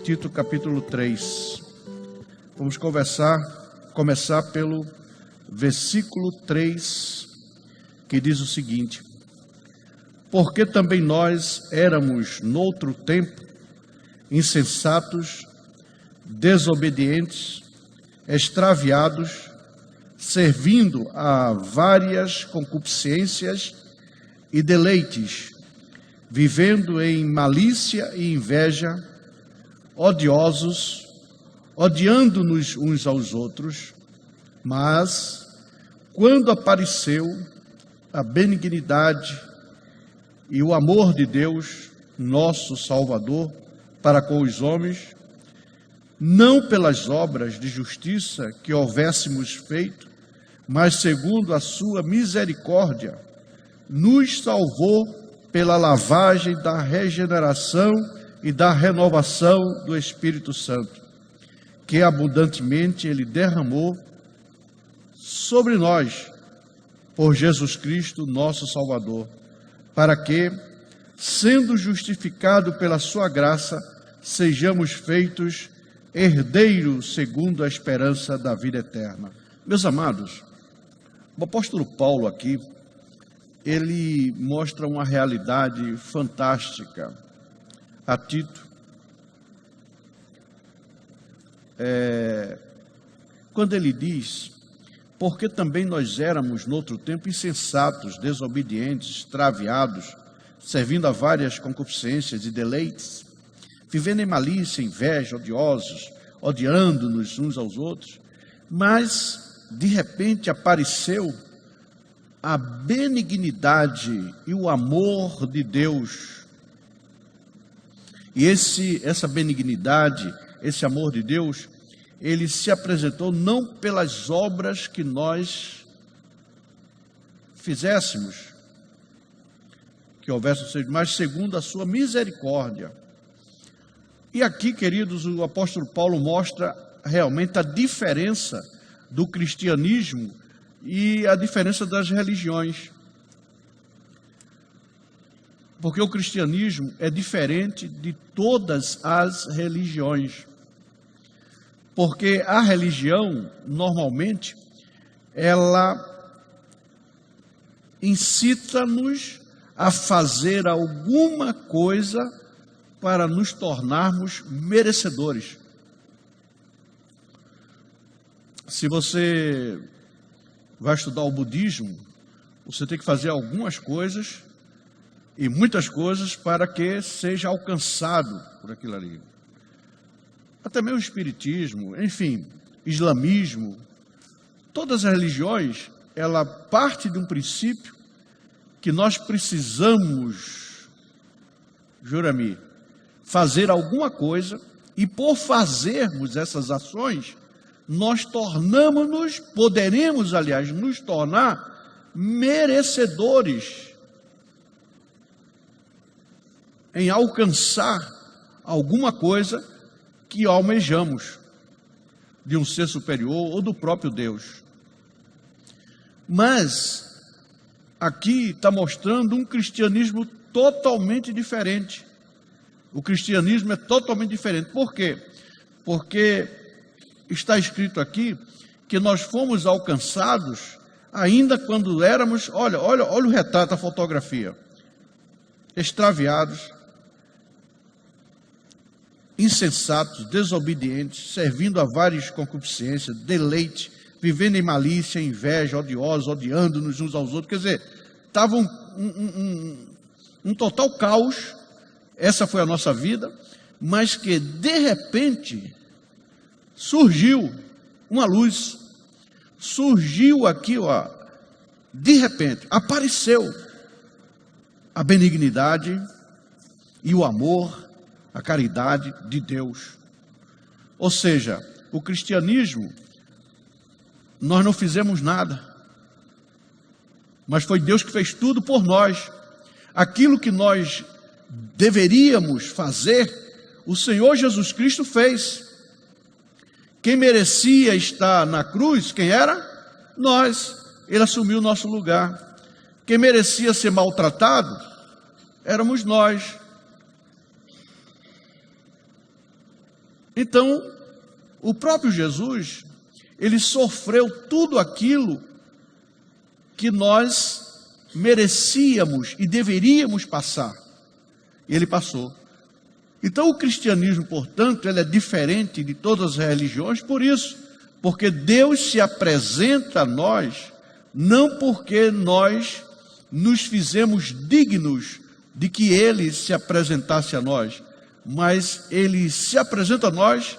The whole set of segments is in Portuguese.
Tito capítulo 3. Vamos começar pelo versículo 3, que diz o seguinte: porque também nós éramos noutro tempo insensatos, desobedientes, extraviados, servindo a várias concupiscências e deleites, vivendo em malícia e inveja, odiosos, odiando-nos uns aos outros. Mas, quando apareceu a benignidade e o amor de Deus, nosso Salvador, para com os homens, não pelas obras de justiça que houvéssemos feito, mas segundo a sua misericórdia, nos salvou pela lavagem da regeneração e da renovação do Espírito Santo, que abundantemente Ele derramou sobre nós, por Jesus Cristo, nosso Salvador, para que, sendo justificado pela sua graça, sejamos feitos herdeiros segundo a esperança da vida eterna. Meus amados, o apóstolo Paulo aqui, ele mostra uma realidade fantástica a Tito. Quando ele diz: porque também nós éramos, noutro tempo, insensatos, desobedientes, extraviados, servindo a várias concupiscências e deleites, vivendo em malícia, inveja, odiosos, odiando-nos uns aos outros, mas, de repente, apareceu a benignidade e o amor de Deus. E essa benignidade, esse amor de Deus, ele se apresentou não pelas obras que nós fizéssemos, que houvesse, mas segundo a sua misericórdia. E aqui, queridos, o apóstolo Paulo mostra realmente a diferença do cristianismo e a diferença das religiões. Porque o cristianismo é diferente de todas as religiões. Porque a religião, normalmente, ela incita-nos a fazer alguma coisa para nos tornarmos merecedores. Se você vai estudar o budismo, você tem que fazer algumas coisas, e muitas coisas, para que seja alcançado por aquilo ali. Até mesmo o espiritismo, enfim, islamismo, todas as religiões, ela parte de um princípio que nós precisamos, jura-me, fazer alguma coisa, e por fazermos essas ações, nós poderemos, aliás, nos tornar merecedores em alcançar alguma coisa que almejamos de um ser superior ou do próprio Deus. Mas aqui está mostrando um cristianismo totalmente diferente. O cristianismo é totalmente diferente. Por quê? Porque está escrito aqui que nós fomos alcançados ainda quando éramos, olha o retrato, a fotografia, extraviados, insensatos, desobedientes, servindo a várias concupiscências, deleite, vivendo em malícia, inveja, odiosos, odiando-nos uns aos outros. Quer dizer, estava um total caos. Essa foi a nossa vida, mas que de repente surgiu uma luz, surgiu aqui, de repente, apareceu a benignidade e o amor, a caridade de Deus. Ou seja, o cristianismo, nós não fizemos nada, mas foi Deus que fez tudo por nós. Aquilo que nós deveríamos fazer, o Senhor Jesus Cristo fez. Quem merecia estar na cruz, quem era? Nós. Ele assumiu o nosso lugar. Quem merecia ser maltratado, éramos nós. Então, o próprio Jesus, ele sofreu tudo aquilo que nós merecíamos e deveríamos passar. E ele passou. Então o cristianismo, portanto, ele é diferente de todas as religiões por isso. Porque Deus se apresenta a nós, não porque nós nos fizemos dignos de que Ele se apresentasse a nós, mas Ele se apresenta a nós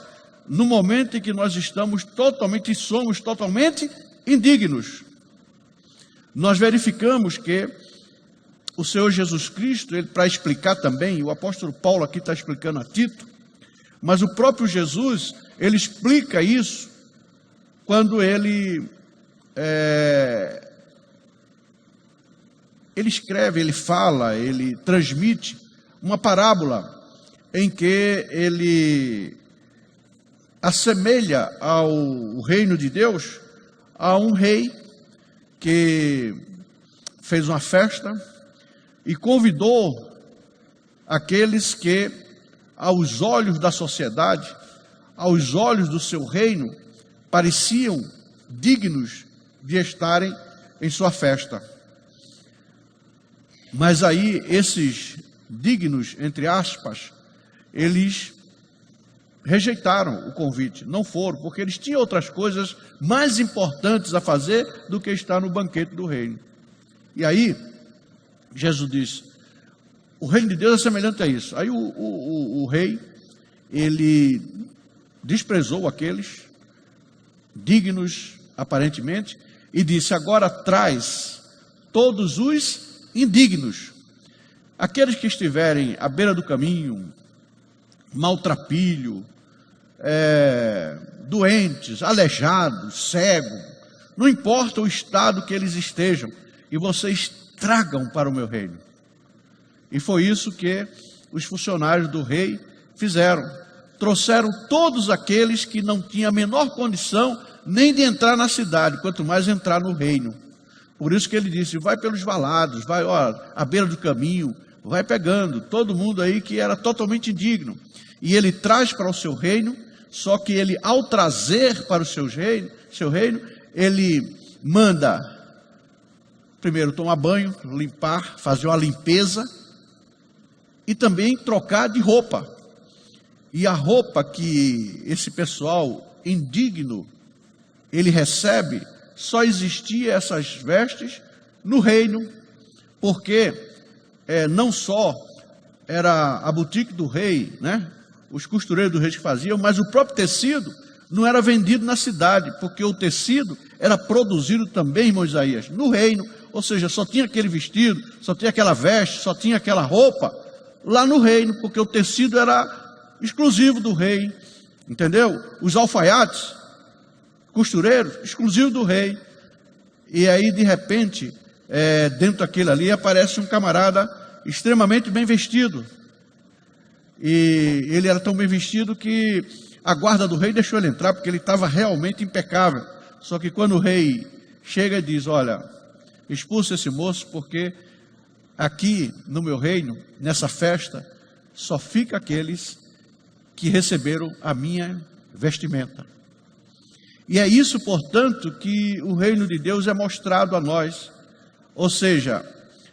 no momento em que nós somos totalmente indignos. Nós verificamos que o Senhor Jesus Cristo, para explicar também, o apóstolo Paulo aqui está explicando a Tito, mas o próprio Jesus, ele explica isso quando ele escreve, ele fala, ele transmite uma parábola em que ele assemelha ao reino de Deus a um rei que fez uma festa e convidou aqueles que, aos olhos da sociedade, aos olhos do seu reino, pareciam dignos de estarem em sua festa. Mas aí esses dignos, entre aspas, eles rejeitaram o convite, não foram, porque eles tinham outras coisas mais importantes a fazer do que estar no banquete do reino. E aí, Jesus disse, o reino de Deus é semelhante a isso. Aí o rei, ele desprezou aqueles dignos, aparentemente, e disse, agora traz todos os indignos, aqueles que estiverem à beira do caminho, maltrapilho, doentes, aleijados, cegos, não importa o estado que eles estejam, e vocês tragam para o meu reino. E foi isso que os funcionários do rei fizeram. Trouxeram todos aqueles que não tinham a menor condição nem de entrar na cidade, quanto mais entrar no reino. Por isso que ele disse, vai pelos valados, vai à beira do caminho, vai pegando todo mundo aí que era totalmente indigno. E ele traz para o seu reino, só que ele, ao trazer para o seu reino, ele manda primeiro tomar banho, limpar, fazer uma limpeza e também trocar de roupa. E a roupa que esse pessoal indigno ele recebe, só existia essas vestes no reino, porque não só era a boutique do rei, né? Os costureiros do rei que faziam, mas o próprio tecido não era vendido na cidade, porque o tecido era produzido também, irmão Isaías, no reino, ou seja, só tinha aquele vestido, só tinha aquela veste, só tinha aquela roupa lá no reino, porque o tecido era exclusivo do rei, entendeu? Os alfaiates, costureiros, exclusivo do rei. E aí, de repente, dentro daquele ali, aparece um camarada extremamente bem vestido. E ele era tão bem vestido que a guarda do rei deixou ele entrar, porque ele estava realmente impecável. Só que quando o rei chega e diz, olha, expulsa esse moço, porque aqui no meu reino, nessa festa, só fica aqueles que receberam a minha vestimenta. E é isso, portanto, que o reino de Deus é mostrado a nós. Ou seja,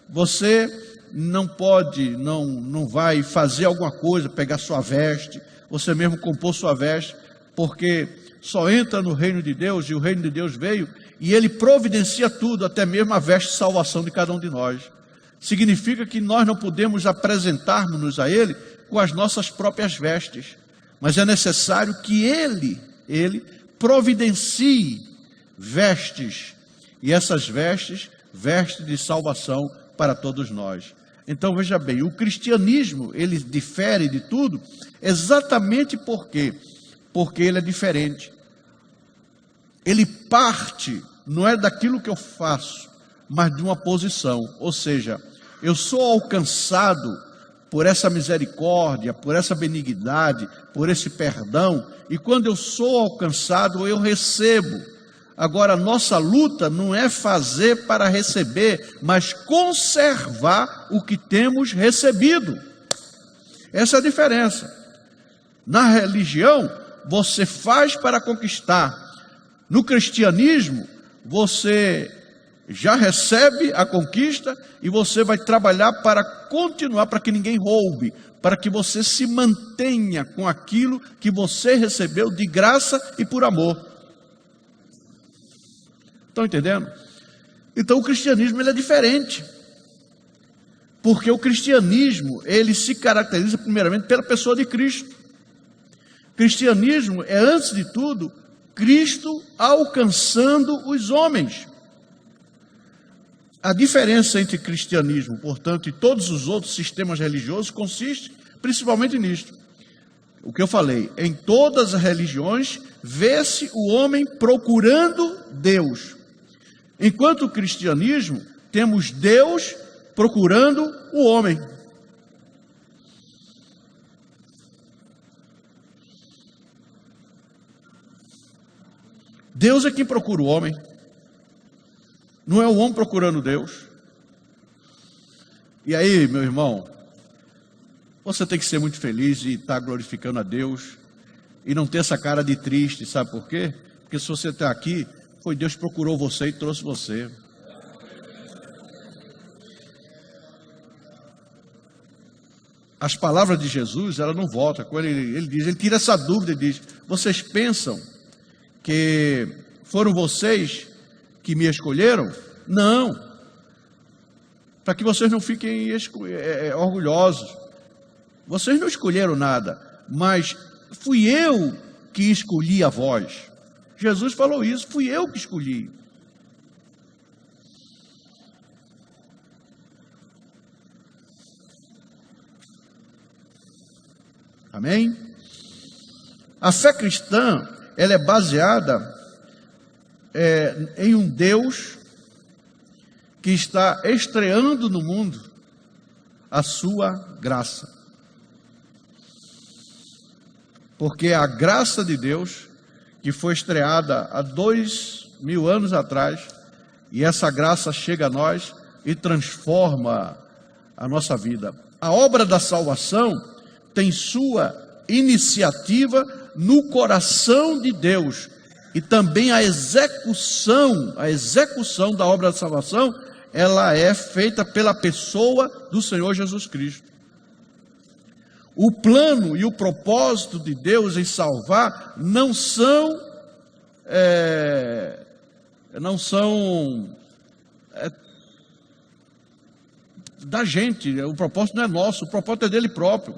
você não pode, não vai fazer alguma coisa, pegar sua veste, você mesmo compor sua veste, porque só entra no reino de Deus, e o reino de Deus veio, e ele providencia tudo, até mesmo a veste de salvação de cada um de nós. Significa que nós não podemos apresentarmos-nos a ele com as nossas próprias vestes, mas é necessário que ele providencie vestes, e essas vestes de salvação para todos nós. Então veja bem, o cristianismo, ele difere de tudo, exatamente porque ele é diferente. Ele parte, não é daquilo que eu faço, mas de uma posição, ou seja, eu sou alcançado por essa misericórdia, por essa benignidade, por esse perdão, e quando eu sou alcançado, eu recebo. Agora, nossa luta não é fazer para receber, mas conservar o que temos recebido. Essa é a diferença. Na religião, você faz para conquistar. No cristianismo, você já recebe a conquista e você vai trabalhar para continuar, para que ninguém roube, para que você se mantenha com aquilo que você recebeu de graça e por amor. Estão entendendo? Então o cristianismo ele é diferente. Porque o cristianismo, ele se caracteriza primeiramente pela pessoa de Cristo. O cristianismo é, antes de tudo, Cristo alcançando os homens. A diferença entre cristianismo, portanto, e todos os outros sistemas religiosos consiste principalmente nisto. O que eu falei, em todas as religiões, vê-se o homem procurando Deus. Enquanto o cristianismo, temos Deus procurando o homem. Deus é quem procura o homem. Não é o homem procurando Deus. E aí, meu irmão, você tem que ser muito feliz e estar glorificando a Deus e não ter essa cara de triste, sabe por quê? Porque se você está aqui, foi Deus que procurou você e trouxe você. As palavras de Jesus, ela não volta. Quando ele diz, ele tira essa dúvida e diz: vocês pensam que foram vocês que me escolheram? Não. Para que vocês não fiquem orgulhosos. Vocês não escolheram nada, mas fui eu que escolhi a vós. Jesus falou isso, fui eu que escolhi. Amém? A fé cristã, ela é baseada em um Deus que está estreando no mundo a sua graça. Porque a graça de Deus, que foi estreada há 2000 anos atrás, e essa graça chega a nós e transforma a nossa vida. A obra da salvação tem sua iniciativa no coração de Deus, e também a execução da obra da salvação, ela é feita pela pessoa do Senhor Jesus Cristo. O plano e o propósito de Deus em salvar não são da gente, o propósito não é nosso, o propósito é dele próprio.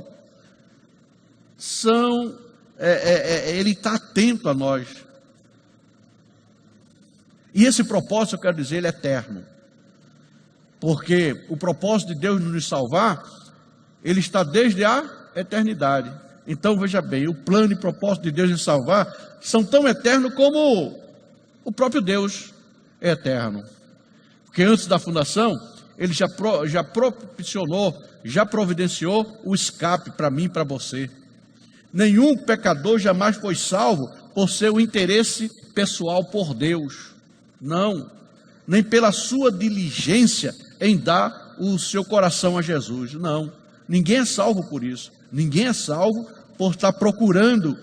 Ele está atento a nós. E esse propósito, eu quero dizer, ele é eterno. Porque o propósito de Deus nos salvar, ele está desde a eternidade. Então, veja bem, o plano e propósito de Deus em salvar são tão eternos como o próprio Deus é eterno. Porque antes da fundação, ele já propiciou, já providenciou o escape para mim e para você. Nenhum pecador jamais foi salvo por seu interesse pessoal por Deus. Não, nem pela sua diligência em dar o seu coração a Jesus. Não, ninguém é salvo por isso. Ninguém é salvo por estar procurando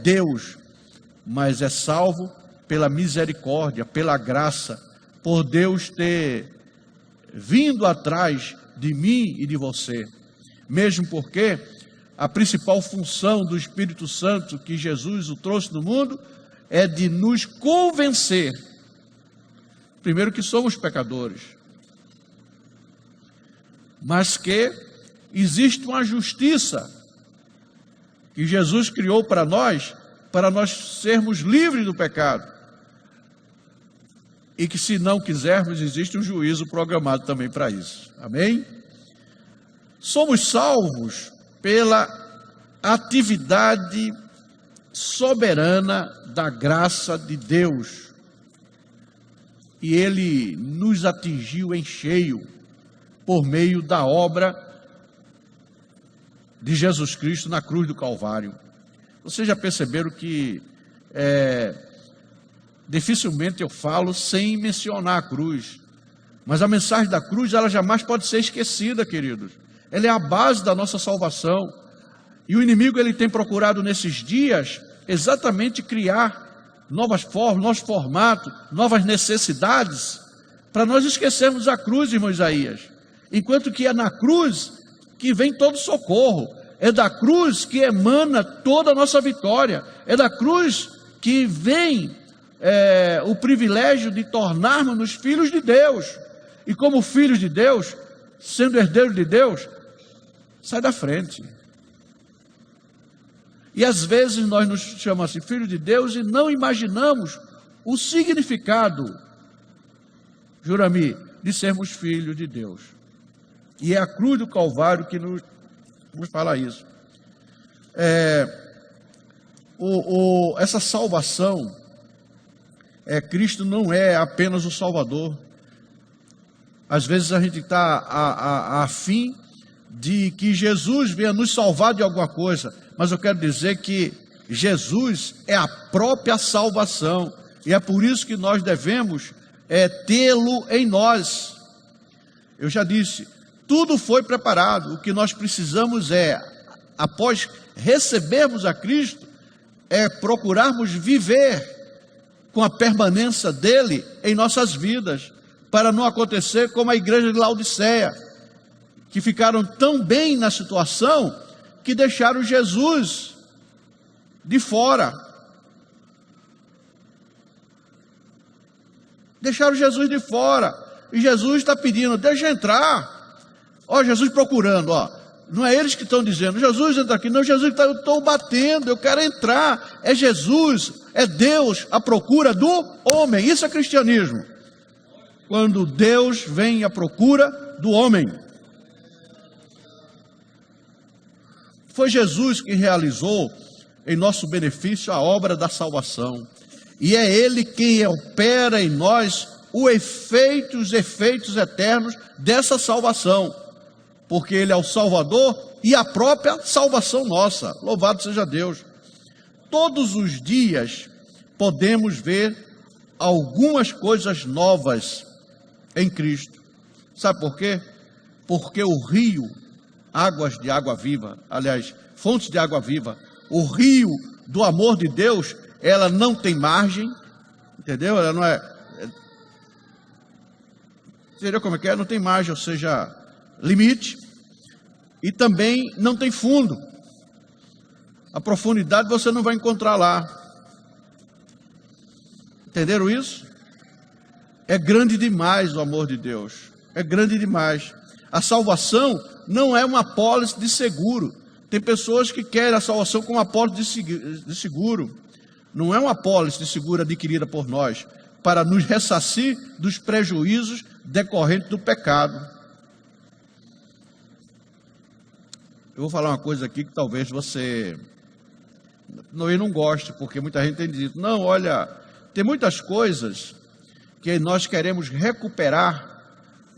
Deus, mas é salvo pela misericórdia, pela graça, por Deus ter vindo atrás de mim e de você. Mesmo porque a principal função do Espírito Santo que Jesus o trouxe no mundo é de nos convencer, primeiro, que somos pecadores, mas que existe uma justiça que Jesus criou para nós sermos livres do pecado, e que, se não quisermos, existe um juízo programado também para isso. Amém? Somos salvos pela atividade soberana da graça de Deus, e Ele nos atingiu em cheio por meio da obra de Jesus Cristo na cruz do Calvário. Vocês já perceberam que dificilmente eu falo sem mencionar a cruz, mas a mensagem da cruz, ela jamais pode ser esquecida, queridos. Ela é a base da nossa salvação. E o inimigo ele tem procurado nesses dias exatamente criar novas formas, novos formatos, novas necessidades, para nós esquecermos a cruz, irmão Isaías. Enquanto que é na cruz que vem todo socorro, é da cruz que emana toda a nossa vitória, é da cruz que vem o privilégio de tornarmos-nos filhos de Deus. E como filhos de Deus, sendo herdeiros de Deus, sai da frente. E às vezes nós nos chamamos assim, filhos de Deus, e não imaginamos o significado, Jurami, de sermos filhos de Deus. E é a cruz do Calvário que nos fala isso. Essa salvação, Cristo não é apenas o Salvador. Às vezes a gente está a fim de que Jesus venha nos salvar de alguma coisa, mas eu quero dizer que Jesus é a própria salvação, e é por isso que nós devemos tê-lo em nós. Eu já disse, tudo foi preparado, o que nós precisamos após recebermos a Cristo, procurarmos viver com a permanência dele em nossas vidas, para não acontecer como a igreja de Laodiceia, que ficaram tão bem na situação, que deixaram Jesus de fora. Deixaram Jesus de fora. E Jesus está pedindo, deixa entrar. Ó, Jesus procurando, ó. Não é eles que estão dizendo, Jesus entra aqui. Não, Jesus está, eu estou batendo, eu quero entrar. É Jesus, é Deus à procura do homem. Isso é cristianismo. Quando Deus vem à procura do homem. Foi Jesus que realizou em nosso benefício a obra da salvação. E é Ele quem opera em nós os efeitos eternos dessa salvação. Porque Ele é o Salvador e a própria salvação nossa. Louvado seja Deus. Todos os dias podemos ver algumas coisas novas em Cristo. Sabe por quê? Porque o rio, águas de água viva, aliás, fontes de água viva, o rio do amor de Deus, ela não tem margem, entendeu? Ela não entendeu como é que é? Não tem margem, ou seja, limite, e também não tem fundo. A profundidade você não vai encontrar lá. Entenderam isso? É grande demais o amor de Deus, é grande demais. A salvação não é uma apólice de seguro. Tem pessoas que querem a salvação como apólice de seguro. Não é uma apólice de seguro adquirida por nós, para nos ressarcir dos prejuízos decorrentes do pecado. Eu vou falar uma coisa aqui que talvez você não goste, porque muita gente tem dito, não, olha, tem muitas coisas que nós queremos recuperar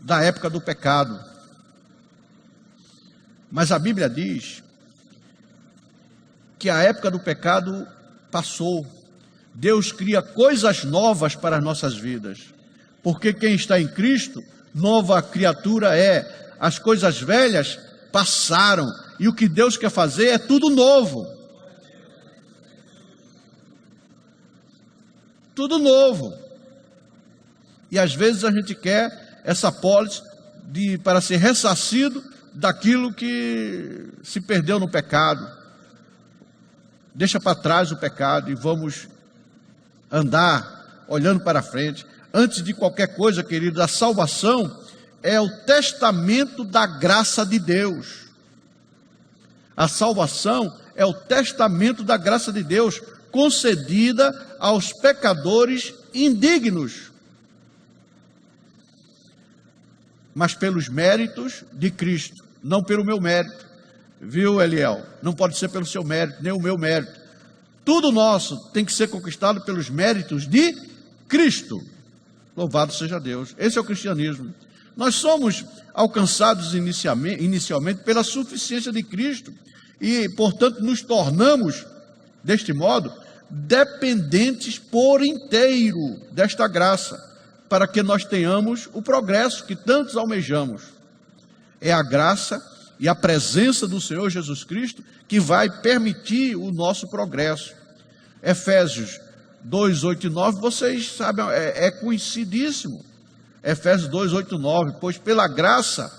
da época do pecado. Mas a Bíblia diz que a época do pecado passou. Deus cria coisas novas para as nossas vidas. Porque quem está em Cristo, nova criatura é. As coisas velhas passaram. E o que Deus quer fazer é tudo novo. Tudo novo. E às vezes a gente quer essa apólice para ser ressarcido daquilo que se perdeu no pecado. Deixa para trás o pecado e vamos andar olhando para frente. Antes de qualquer coisa, querido, a salvação é o testamento da graça de Deus. A salvação é o testamento da graça de Deus, concedida aos pecadores indignos, mas pelos méritos de Cristo, não pelo meu mérito. Viu, Eliel? Não pode ser pelo seu mérito, nem o meu mérito. Tudo nosso tem que ser conquistado pelos méritos de Cristo. Louvado seja Deus. Esse é o cristianismo. Nós somos alcançados inicialmente pela suficiência de Cristo e, portanto, nos tornamos, deste modo, dependentes por inteiro desta graça, para que nós tenhamos o progresso que tantos almejamos. É a graça e a presença do Senhor Jesus Cristo que vai permitir o nosso progresso. Efésios 2, 8 e 9, vocês sabem, é conhecidíssimo. Efésios 2, 8 e 9, pois pela graça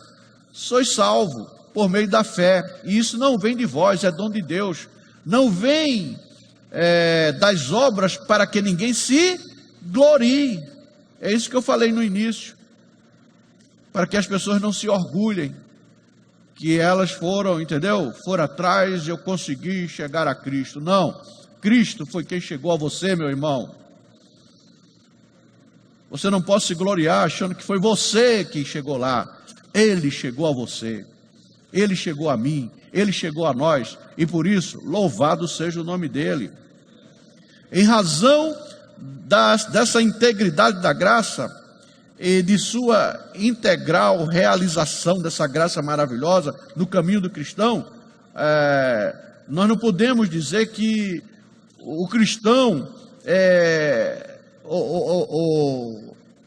sois salvos por meio da fé, e isso não vem de vós, é dom de Deus, não vem das obras para que ninguém se glorie. É isso que eu falei no início, para que as pessoas não se orgulhem, que elas foram, entendeu? Foram atrás e eu consegui chegar a Cristo. Não, Cristo foi quem chegou a você, meu irmão. Você não pode se gloriar achando que foi você que chegou lá. Ele chegou a você, Ele chegou a mim, Ele chegou a nós, e por isso, louvado seja o nome dEle. Em razão dessa integridade da graça, e de sua integral realização dessa graça maravilhosa no caminho do cristão, nós não podemos dizer que o cristão,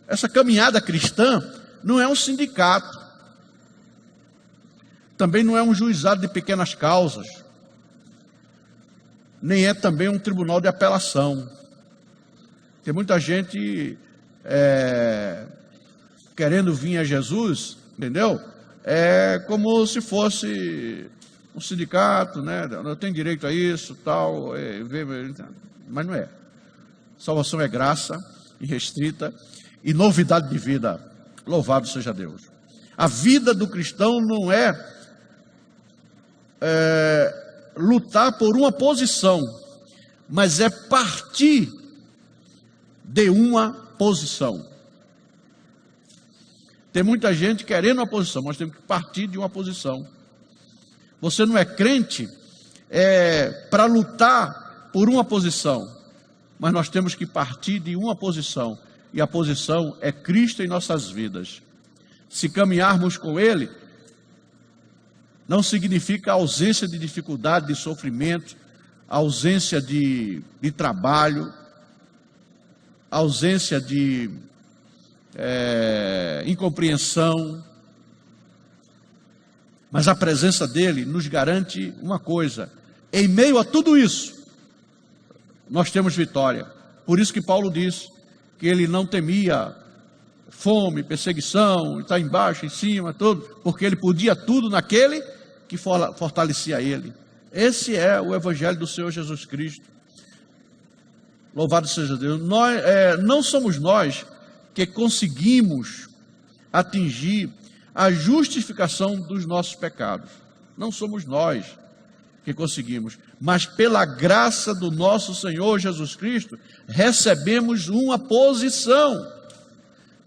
essa caminhada cristã, não é um sindicato, também não é um juizado de pequenas causas, nem é também um tribunal de apelação. Tem muita gente querendo vir a Jesus, entendeu? É como se fosse um sindicato, né? Eu tenho direito a isso, tal, mas não é. Salvação é graça irrestrita e novidade de vida. Louvado seja Deus. A vida do cristão não é lutar por uma posição, mas é partir de uma posição. Tem muita gente querendo uma posição, nós temos que partir de uma posição. Você não é crente para lutar por uma posição, mas nós temos que partir de uma posição, e a posição é Cristo em nossas vidas. Se caminharmos com Ele, não significa ausência de dificuldade, de sofrimento, ausência de trabalho, ausência de incompreensão, mas a presença dele nos garante uma coisa: em meio a tudo isso, nós temos vitória. Por isso que Paulo diz que ele não temia fome, perseguição, está embaixo, em cima, tudo, porque ele podia tudo naquele que fortalecia ele. Esse é o evangelho do Senhor Jesus Cristo. Louvado seja Deus. Não somos nós que conseguimos atingir a justificação dos nossos pecados. Não somos nós que conseguimos, mas pela graça do nosso Senhor Jesus Cristo, recebemos uma posição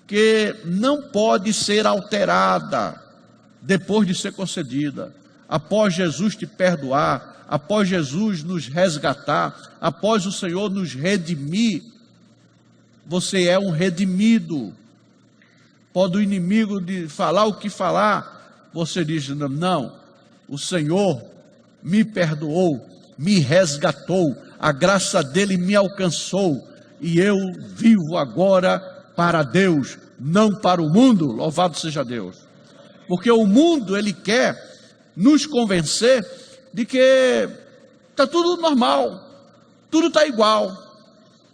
que não pode ser alterada depois de ser concedida. Após Jesus te perdoar, após Jesus nos resgatar, após o Senhor nos redimir, você é um redimido. Pode o inimigo falar o que falar, você diz: não, o Senhor me perdoou, me resgatou, a graça dele me alcançou, e eu vivo agora para Deus, não para o mundo. Louvado seja Deus. Porque o mundo, ele quer nos convencer de que está tudo normal, tudo está igual.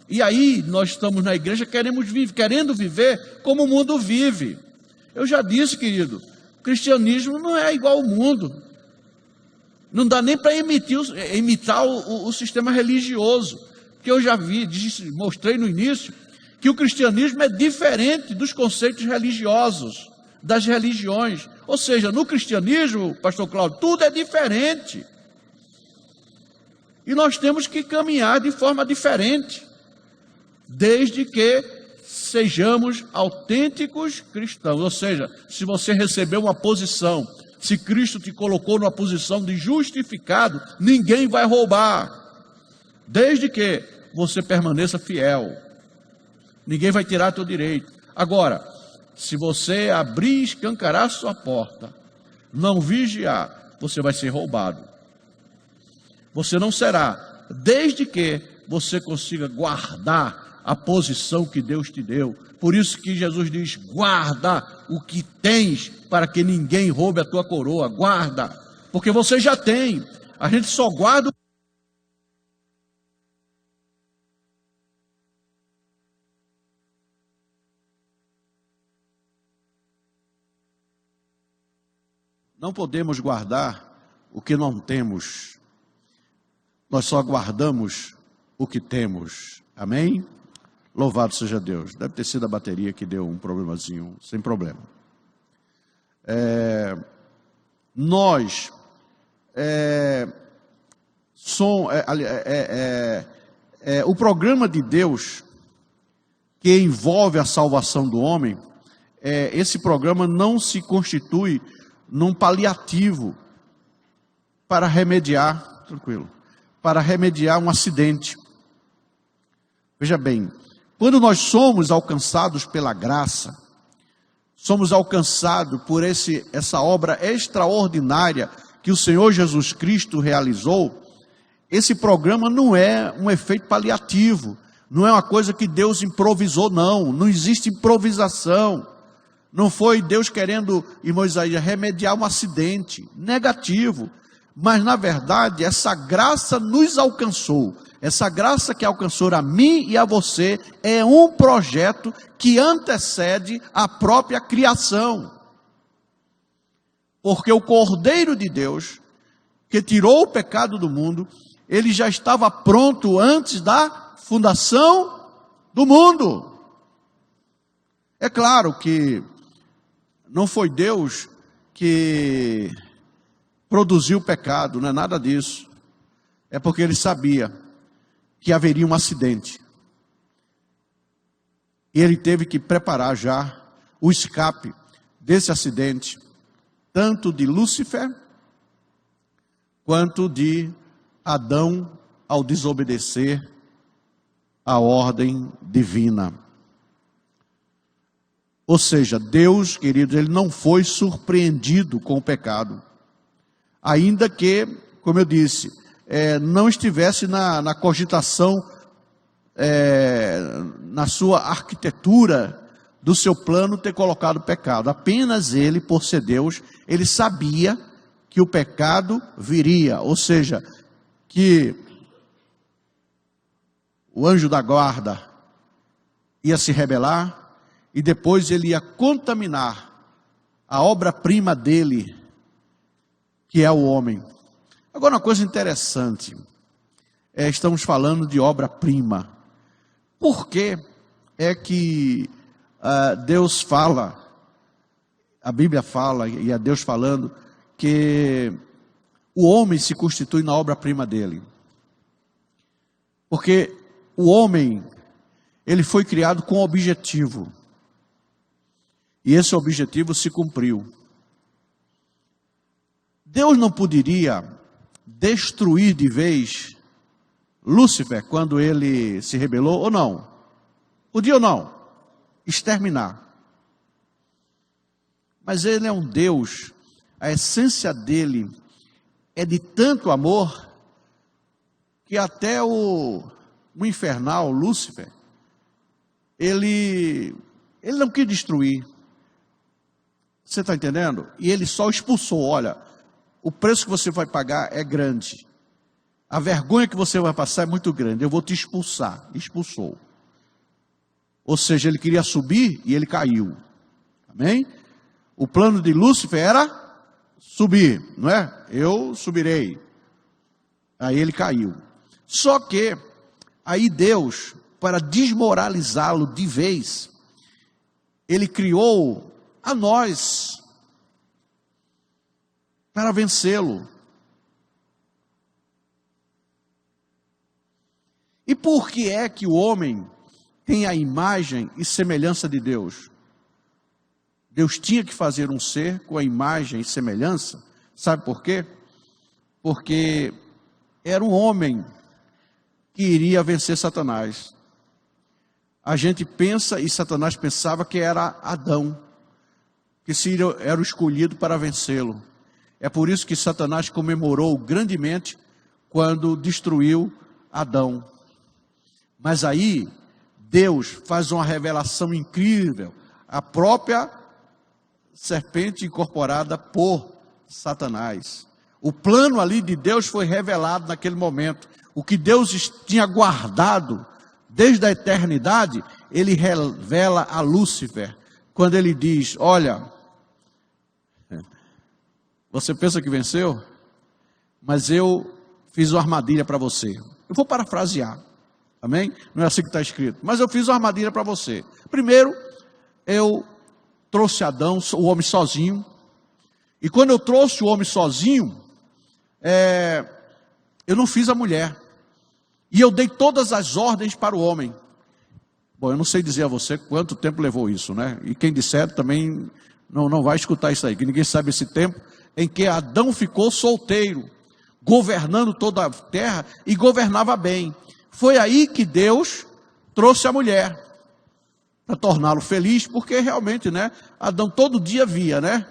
E aí nós estamos na igreja querendo viver como o mundo vive. Eu já disse, querido, o cristianismo não é igual ao mundo. Não dá nem para imitar o sistema religioso. Porque eu já mostrei no início, que o cristianismo é diferente dos conceitos religiosos, das religiões. Ou seja, no cristianismo, pastor Cláudio, tudo é diferente. E nós temos que caminhar de forma diferente, desde que sejamos autênticos cristãos. Ou seja, se você recebeu uma posição, se Cristo te colocou numa posição de justificado, ninguém vai roubar, desde que você permaneça fiel. Ninguém vai tirar teu direito. Agora, se você abrir e escancarar sua porta, não vigiar, você vai ser roubado. Você não será, desde que você consiga guardar a posição que Deus te deu, Por isso que Jesus diz: guarda o que tens, para que ninguém roube a tua coroa. Guarda, porque você já tem. A gente só guarda. Não podemos guardar o que não temos. Nós só guardamos o que temos. Amém? Louvado seja Deus. Deve ter sido a bateria que deu um problemazinho, sem problema. O programa de Deus que envolve a salvação do homem, esse programa não se constitui num paliativo para remediar, para remediar um acidente. Veja bem, quando nós somos alcançados pela graça, somos alcançados por essa obra extraordinária que o Senhor Jesus Cristo realizou, esse programa não é um efeito paliativo, não é uma coisa que Deus improvisou, não existe improvisação. Não foi Deus querendo, irmão Isaías, remediar um acidente negativo, mas na verdade essa graça nos alcançou. Essa graça que alcançou a mim e a você é um projeto que antecede a própria criação. Porque o Cordeiro de Deus, que tirou o pecado do mundo, ele já estava pronto antes da fundação do mundo. É claro que não foi Deus que produziu o pecado, não é nada disso. É porque ele sabia que haveria um acidente. E ele teve que preparar já o escape desse acidente, tanto de Lúcifer, quanto de Adão ao desobedecer a ordem divina. Ou seja, Deus, queridos, ele não foi surpreendido com o pecado. Ainda que, como eu disse, não estivesse na cogitação, na sua arquitetura do seu plano ter colocado o pecado. Apenas ele, por ser Deus, ele sabia que o pecado viria. Ou seja, que o anjo da guarda ia se rebelar, e depois ele ia contaminar a obra-prima dele, que é o homem. Agora, uma coisa interessante, estamos falando de obra-prima. Por que é que Deus fala, a Bíblia fala, e é Deus falando, que o homem se constitui na obra-prima dele? Porque o homem, ele foi criado com um objetivo. E esse objetivo se cumpriu. Deus não poderia destruir de vez Lúcifer quando ele se rebelou, ou não? Podia ou não? Exterminar. Mas ele é um Deus, a essência dele é de tanto amor, que até o infernal Lúcifer, ele não quis destruir. Você está entendendo? E ele só expulsou. Olha, o preço que você vai pagar é grande. A vergonha que você vai passar é muito grande. Eu vou te expulsar. Expulsou. Ou seja, ele queria subir e ele caiu. Amém? O plano de Lúcifer era subir, não é? Eu subirei. Aí ele caiu. Só que, aí Deus, para desmoralizá-lo de vez, ele criou a nós para vencê-lo. E por que é que o homem tem a imagem e semelhança de Deus? Deus tinha que fazer um ser com a imagem e semelhança. Sabe por quê? Porque era um homem que iria vencer Satanás. A gente pensa, e Satanás pensava que era Adão, que era o escolhido para vencê-lo. É por isso que Satanás comemorou grandemente quando destruiu Adão. Mas aí, Deus faz uma revelação incrível, a própria serpente incorporada por Satanás. O plano ali de Deus foi revelado naquele momento. O que Deus tinha guardado desde a eternidade, ele revela a Lúcifer, quando ele diz: olha, você pensa que venceu? Mas eu fiz uma armadilha para você. Eu vou parafrasear, amém? Não é assim que está escrito, mas eu fiz uma armadilha para você. Primeiro, eu trouxe Adão, o homem sozinho, e quando eu trouxe o homem sozinho, eu não fiz a mulher, e eu dei todas as ordens para o homem. Bom, eu não sei dizer a você quanto tempo levou isso, né? E quem disser também não vai escutar isso aí, que ninguém sabe esse tempo em que Adão ficou solteiro, governando toda a terra e governava bem. Foi aí que Deus trouxe a mulher, para torná-lo feliz, porque realmente, né, Adão todo dia via, né,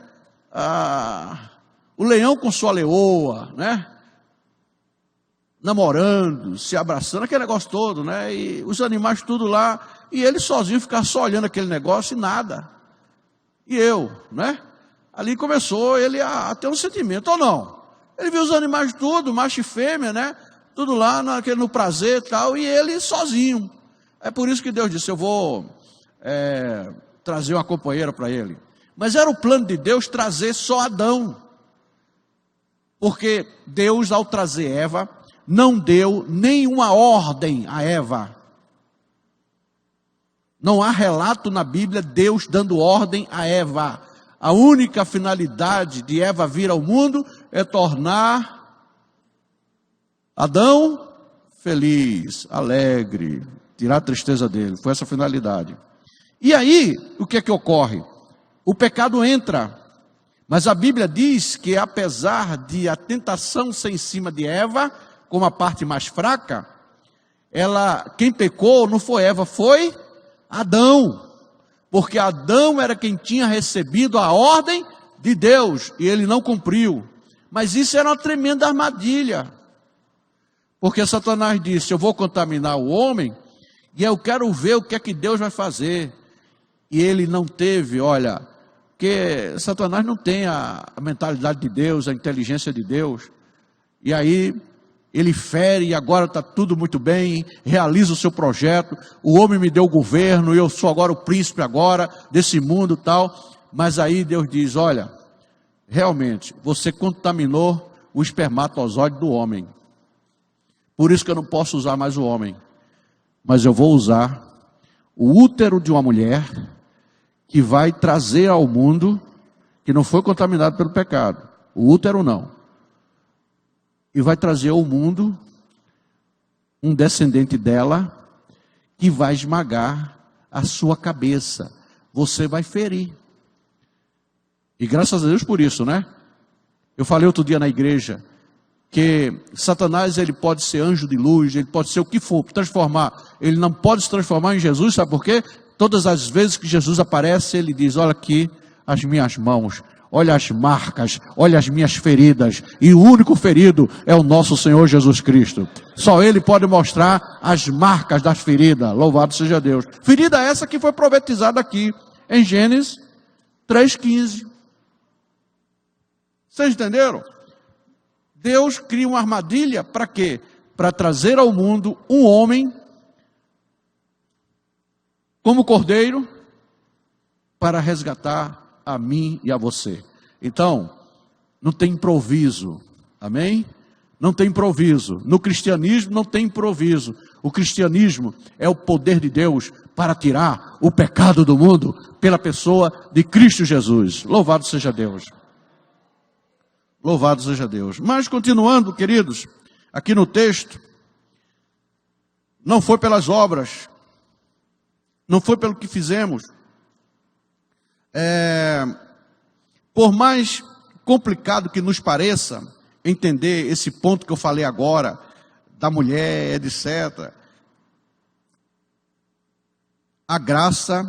o leão com sua leoa, né, namorando, se abraçando, aquele negócio todo, né, e os animais tudo lá, e ele sozinho ficava só olhando aquele negócio e nada. E eu, né, ali começou ele a ter um sentimento, ou não? Ele viu os animais tudo, macho e fêmea, né, tudo lá no prazer e tal, e ele sozinho. É por isso que Deus disse: eu vou trazer uma companheira para ele. Mas era o plano de Deus trazer só Adão, porque Deus, ao trazer Eva, não deu nenhuma ordem a Eva. Não há relato na Bíblia Deus dando ordem a Eva. A única finalidade de Eva vir ao mundo é tornar Adão feliz, alegre, tirar a tristeza dele. Foi essa a finalidade. E aí, o que é que ocorre? O pecado entra, mas a Bíblia diz que apesar de a tentação ser em cima de Eva, como a parte mais fraca, quem pecou não foi Eva, foi Adão, porque Adão era quem tinha recebido a ordem de Deus, e ele não cumpriu. Mas isso era uma tremenda armadilha, porque Satanás disse: eu vou contaminar o homem, e eu quero ver o que é que Deus vai fazer. E ele não teve, olha, porque Satanás não tem a mentalidade de Deus, a inteligência de Deus. E aí ele fere, e agora está tudo muito bem, realiza o seu projeto. O homem me deu o governo, eu sou agora o príncipe agora desse mundo e tal. Mas aí Deus diz: olha, realmente, você contaminou o espermatozoide do homem. Por isso que eu não posso usar mais o homem. Mas eu vou usar o útero de uma mulher que vai trazer ao mundo, que não foi contaminado pelo pecado, o útero não, e vai trazer ao mundo um descendente dela que vai esmagar a sua cabeça. Você vai ferir. E graças a Deus por isso, né? Eu falei outro dia na igreja que Satanás, ele pode ser anjo de luz, ele pode ser o que for, transformar. Ele não pode se transformar em Jesus, sabe por quê? Todas as vezes que Jesus aparece, ele diz: olha aqui as minhas mãos, olha as marcas, olha as minhas feridas. E o único ferido é o nosso Senhor Jesus Cristo. Só Ele pode mostrar as marcas das feridas. Louvado seja Deus. Ferida essa que foi profetizada aqui em Gênesis 3,15. Vocês entenderam? Deus cria uma armadilha para quê? Para trazer ao mundo um homem como cordeiro, para resgatar a mim e a você. Então, não tem improviso, amém? Não tem improviso. No cristianismo não tem improviso. O cristianismo é o poder de Deus para tirar o pecado do mundo pela pessoa de Cristo Jesus. Louvado seja Deus. Louvado seja Deus. Mas continuando, queridos, aqui no texto, não foi pelas obras, não foi pelo que fizemos. Por mais complicado que nos pareça entender esse ponto que eu falei agora, da mulher, etc. A graça,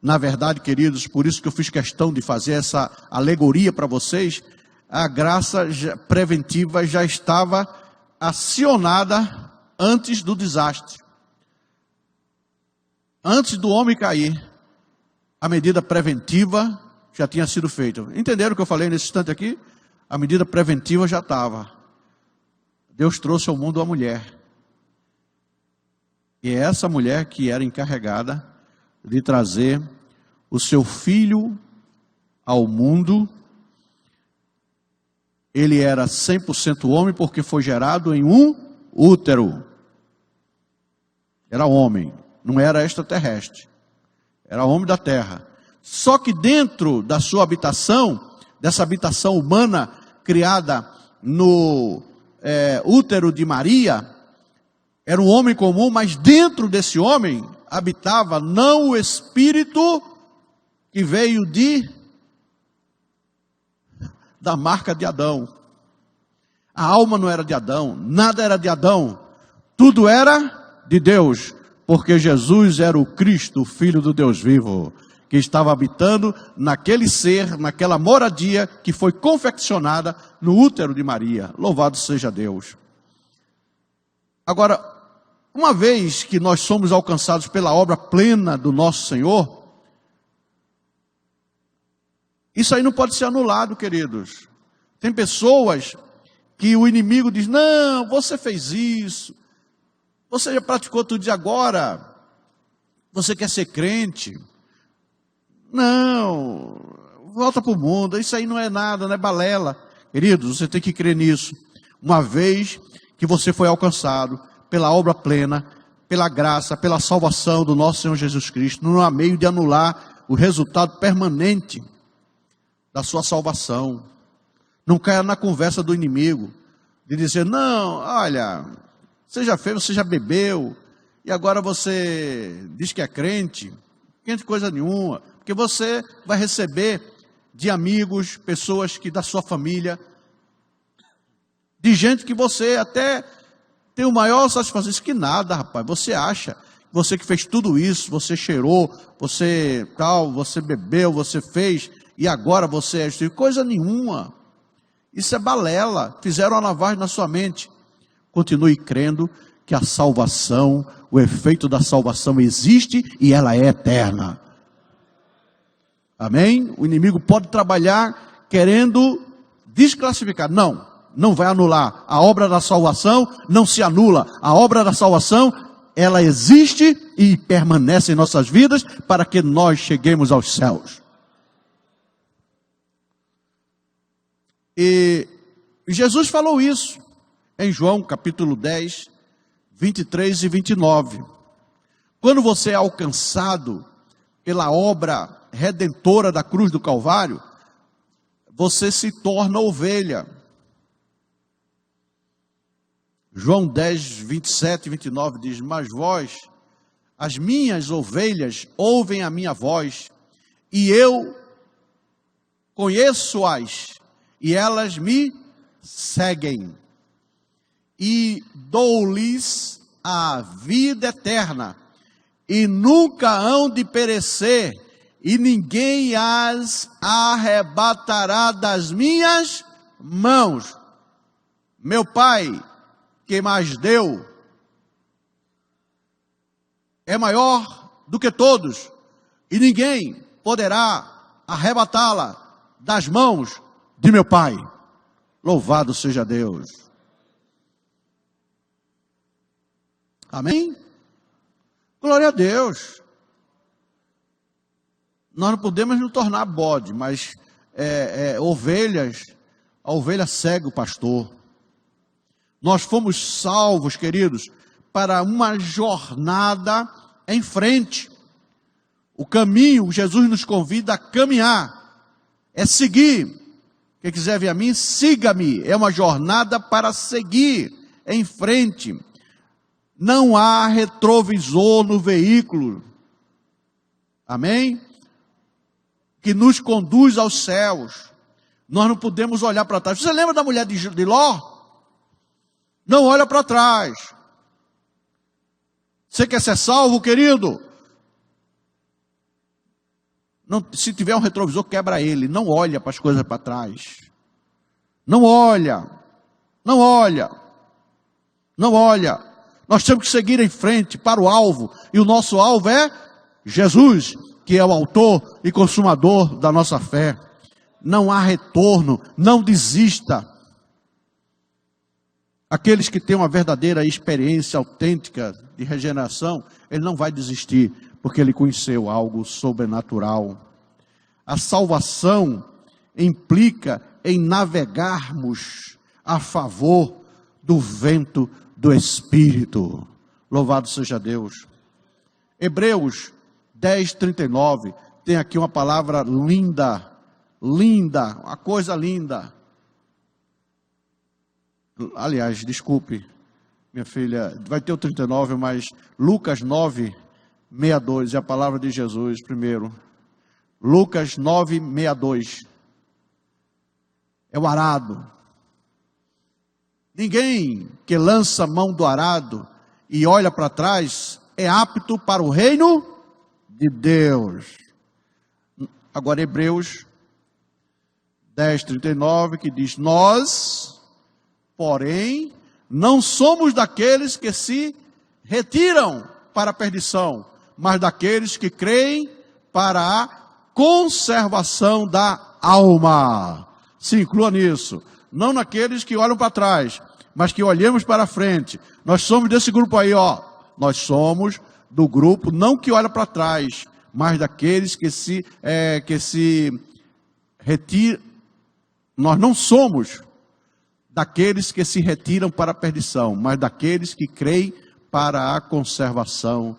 na verdade, queridos, por isso que eu fiz questão de fazer essa alegoria para vocês, a graça preventiva já estava acionada antes do desastre. Antes do homem cair, a medida preventiva já tinha sido feita. Entenderam o que eu falei nesse instante aqui? A medida preventiva já estava. Deus trouxe ao mundo a mulher. E é essa mulher que era encarregada de trazer o seu filho ao mundo. Ele era 100% homem porque foi gerado em um útero. Era homem, não era extraterrestre. Era homem da terra. Só que dentro da sua habitação, dessa habitação humana criada no útero de Maria, era um homem comum, mas dentro desse homem habitava não o espírito que veio da marca de Adão. A alma não era de Adão, nada era de Adão, tudo era de Deus, porque Jesus era o Cristo, o Filho do Deus vivo, que estava habitando naquele ser, naquela moradia que foi confeccionada no útero de Maria. Louvado seja Deus. Agora, uma vez que nós somos alcançados pela obra plena do nosso Senhor, isso aí não pode ser anulado, queridos. Tem pessoas que o inimigo diz: não, você fez isso, você já praticou tudo, e agora você quer ser crente? Não, volta para o mundo, isso aí não é nada, não é balela. Queridos, você tem que crer nisso. Uma vez que você foi alcançado pela obra plena, pela graça, pela salvação do nosso Senhor Jesus Cristo, não há meio de anular o resultado permanente da sua salvação. Não caia na conversa do inimigo, de dizer: não, olha, você já fez, você já bebeu, e agora você diz que é crente. Crente coisa nenhuma, porque você vai receber de amigos, pessoas que da sua família, de gente que você até tem o maior satisfação. Isso que nada, rapaz, você acha, você que fez tudo isso, você cheirou, você tal, você bebeu, você fez, e agora você é coisa nenhuma. Isso é balela, fizeram a lavagem na sua mente. Continue crendo que a salvação, o efeito da salvação existe e ela é eterna. Amém? O inimigo pode trabalhar querendo desclassificar. Não, não vai anular. A obra da salvação não se anula. A obra da salvação, ela existe e permanece em nossas vidas para que nós cheguemos aos céus. E Jesus falou isso em João capítulo 10, 23 e 29. Quando você é alcançado pela obra redentora da cruz do Calvário, você se torna ovelha. João 10, 27 e 29 diz: mas vós, as minhas ovelhas, ouvem a minha voz, e eu conheço-as, e elas me seguem, e dou-lhes a vida eterna, e nunca hão de perecer, e ninguém as arrebatará das minhas mãos. Meu Pai, que mais deu, é maior do que todos, e ninguém poderá arrebatá-la das mãos de meu Pai. Louvado seja Deus. Amém? Glória a Deus. Nós não podemos nos tornar bode, mas ovelhas, a ovelha segue o pastor. Nós fomos salvos, queridos, para uma jornada em frente. O caminho, Jesus nos convida a caminhar, é seguir. Quem quiser vir a mim, siga-me. É uma jornada para seguir em frente. Não há retrovisor no veículo. Amém? Que nos conduz aos céus. Nós não podemos olhar para trás. Você lembra da mulher de Ló? Não olha para trás. Você quer ser salvo, querido? Não, se tiver um retrovisor, quebra ele. Não olha para as coisas para trás. Não olha. Não olha. Não olha. Nós temos que seguir em frente para o alvo. E o nosso alvo é Jesus, que é o autor e consumador da nossa fé. Não há retorno, não desista. Aqueles que têm uma verdadeira experiência autêntica de regeneração, ele não vai desistir, porque ele conheceu algo sobrenatural. A salvação implica em navegarmos a favor do vento do Espírito. Louvado seja Deus. Hebreus 10:39, tem aqui uma palavra linda, linda, uma coisa linda. Aliás, desculpe, minha filha, vai ter o 39, mas Lucas 9:62 é a palavra de Jesus primeiro. Lucas 9:62 é o arado. Ninguém que lança a mão do arado e olha para trás é apto para o reino de Deus. Agora Hebreus 10:39 que diz: nós, porém, não somos daqueles que se retiram para a perdição, mas daqueles que creem para a conservação da alma. Se inclua nisso. Não naqueles que olham para trás, mas que olhemos para frente. Nós somos desse grupo aí, ó. Nós somos do grupo, não que olha para trás, mas daqueles que se retiram. Nós não somos daqueles que se retiram para a perdição, mas daqueles que creem para a conservação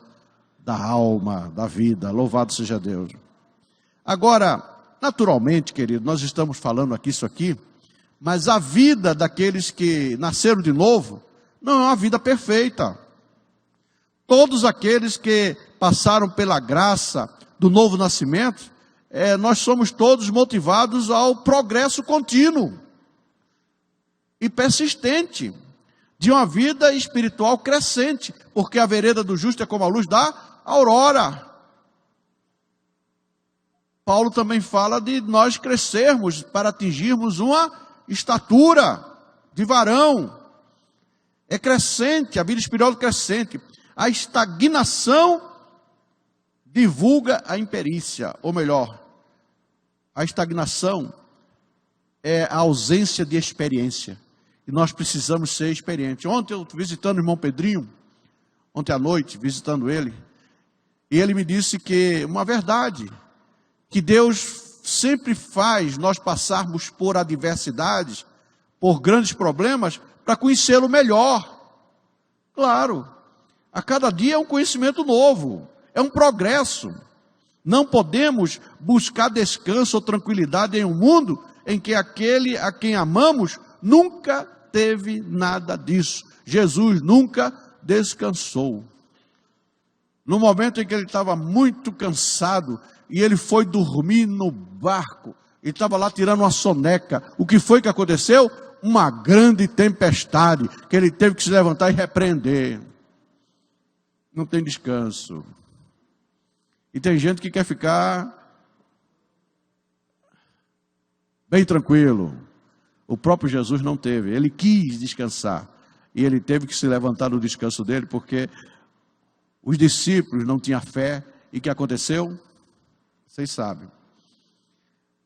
da alma, da vida. Louvado seja Deus. Agora, naturalmente, querido, nós estamos falando aqui isso aqui, mas a vida daqueles que nasceram de novo não é uma vida perfeita. Todos aqueles que passaram pela graça do novo nascimento, nós somos todos motivados ao progresso contínuo e persistente de uma vida espiritual crescente, porque a vereda do justo é como a luz da aurora. Paulo também fala de nós crescermos para atingirmos uma estatura de varão. É crescente, a vida espiritual é crescente. A estagnação divulga a imperícia, ou melhor, a estagnação é a ausência de experiência. E nós precisamos ser experientes. Ontem eu visitando o irmão Pedrinho, ontem à noite, visitando ele, e ele me disse que uma verdade, que Deus sempre faz nós passarmos por adversidades, por grandes problemas, para conhecê-lo melhor. Claro, a cada dia é um conhecimento novo, é um progresso. Não podemos buscar descanso ou tranquilidade em um mundo em que aquele a quem amamos nunca teve nada disso. Jesus nunca descansou. No momento em que ele estava muito cansado, e ele foi dormir no barco, e estava lá tirando uma soneca, o que foi que aconteceu? Uma grande tempestade, que ele teve que se levantar e repreender. Não tem descanso. E tem gente que quer ficar bem tranquilo. O próprio Jesus não teve, ele quis descansar, e ele teve que se levantar do descanso dele, porque os discípulos não tinham fé, e o que aconteceu? Vocês sabem.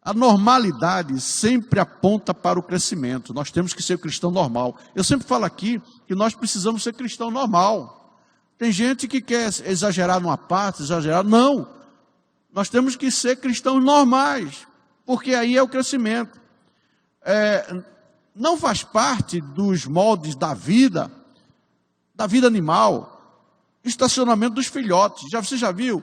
A normalidade sempre aponta para o crescimento. Nós temos que ser cristão normal. Eu sempre falo aqui que nós precisamos ser cristão normal. Tem gente que quer exagerar numa parte, exagerar. Não. Nós temos que ser cristãos normais, porque aí é o crescimento. Não faz parte dos moldes da vida animal, estacionamento dos filhotes. Você já viu?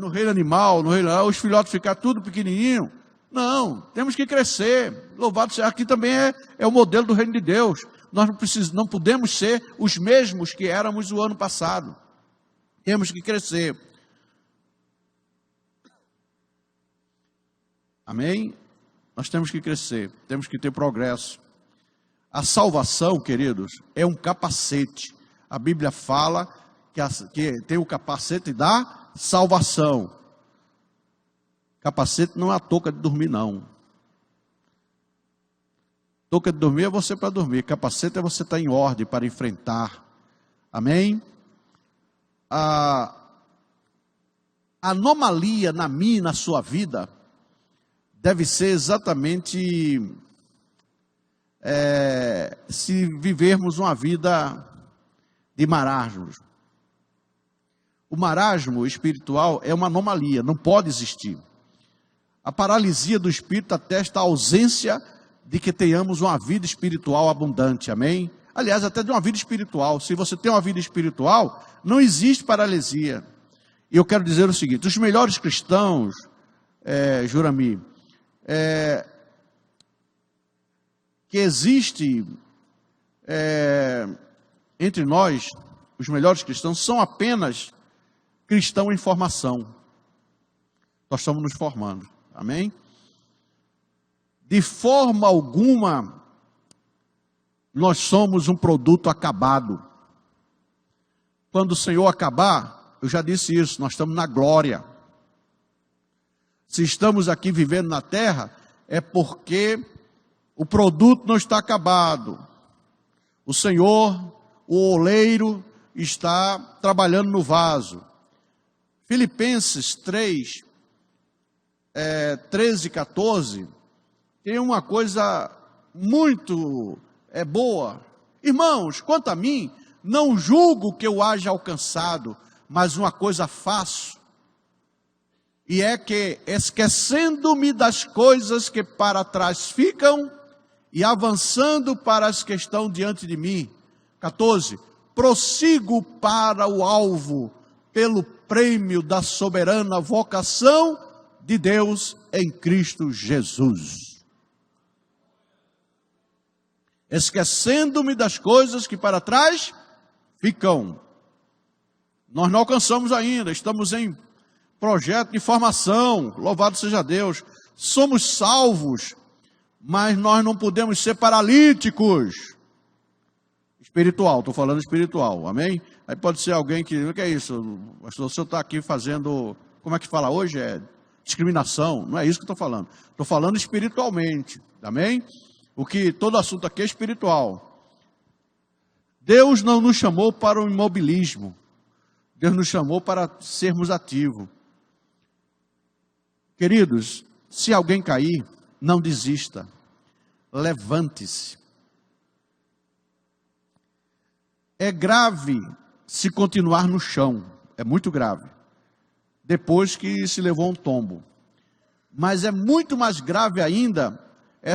No reino animal, os filhotes ficar tudo pequenininho. Não, temos que crescer. Louvado seja, aqui também é o modelo do reino de Deus. Nós não podemos ser os mesmos que éramos o ano passado. Temos que crescer. Amém? Nós temos que crescer, temos que ter progresso. A salvação, queridos, é um capacete. A Bíblia fala que tem o capacete da salvação. Capacete não é a touca de dormir, não. Touca de dormir é você para dormir. Capacete é você estar em ordem para enfrentar. Amém? A anomalia na minha e na sua vida deve ser exatamente se vivermos uma vida de marasmos. O marasmo espiritual é uma anomalia, não pode existir. A paralisia do espírito atesta a ausência de que tenhamos uma vida espiritual abundante, amém? Aliás, até de uma vida espiritual. Se você tem uma vida espiritual, não existe paralisia. E eu quero dizer o seguinte: os melhores cristãos, Jurami, que existe entre nós, os melhores cristãos, são apenas cristãos em formação. Nós estamos nos formando, amém? De forma alguma, nós somos um produto acabado. Quando o Senhor acabar, eu já disse isso, nós estamos na glória. Se estamos aqui vivendo na terra, é porque o produto não está acabado. O Senhor, o oleiro, está trabalhando no vaso. Filipenses 3, 13 e 14, tem uma coisa muito boa. Irmãos, quanto a mim, não julgo que eu haja alcançado, mas uma coisa faço, e é que, esquecendo-me das coisas que para trás ficam, e avançando para as que estão diante de mim. 14, prossigo para o alvo, pelo prêmio da soberana vocação de Deus em Cristo Jesus. Esquecendo-me das coisas que para trás ficam. Nós não alcançamos ainda, estamos em projeto de formação, louvado seja Deus. Somos salvos, mas nós não podemos ser paralíticos. Espiritual, estou falando espiritual, amém? Aí pode ser alguém que, o que é isso? O senhor está aqui fazendo, como é que fala hoje? Discriminação, não é isso que estou falando. Estou falando espiritualmente, amém? Todo assunto aqui é espiritual. Deus não nos chamou para o imobilismo. Deus nos chamou para sermos ativos. Queridos, se alguém cair, não desista. Levante-se. É grave se continuar no chão. É muito grave. Depois que se levou um tombo. Mas é muito mais grave ainda